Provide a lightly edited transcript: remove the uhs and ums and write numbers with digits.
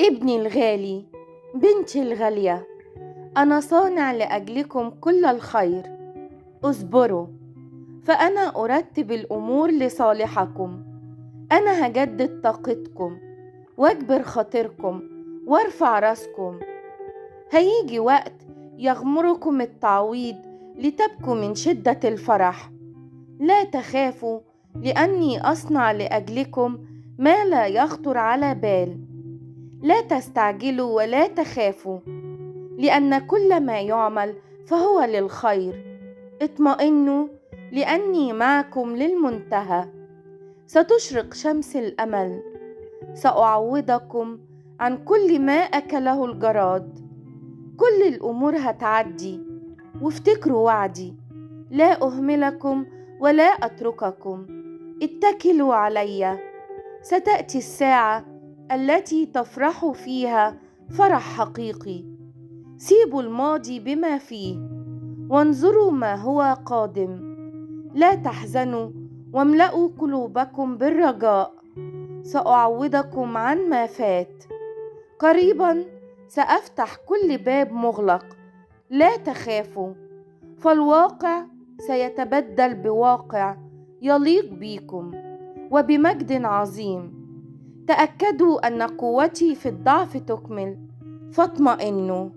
ابني الغالي، بنتي الغالية، أنا صانع لأجلكم كل الخير. اصبروا، فأنا أرتب الأمور لصالحكم. أنا هجدد طاقتكم واجبر خاطركم وارفع راسكم. هيجي وقت يغمركم التعويض لتبكوا من شدة الفرح. لا تخافوا، لأني أصنع لأجلكم ما لا يخطر على بال. لا تستعجلوا ولا تخافوا، لأن كل ما يعمل فهو للخير. اطمئنوا، لأني معكم للمنتهى. ستشرق شمس الأمل. سأعوضكم عن كل ما أكله الجراد. كل الأمور هتعدي، وافتكروا وعدي. لا أهملكم ولا أترككم. اتكلوا علي. ستأتي الساعة التي تفرحوا فيها فرح حقيقي. سيبوا الماضي بما فيه وانظروا ما هو قادم. لا تحزنوا واملأوا قلوبكم بالرجاء. سأعوضكم عن ما فات. قريبا سأفتح كل باب مغلق. لا تخافوا، فالواقع سيتبدل بواقع يليق بيكم وبمجد عظيم. تأكدوا أن قوتي في الضعف تكمل، فاطمئنوا.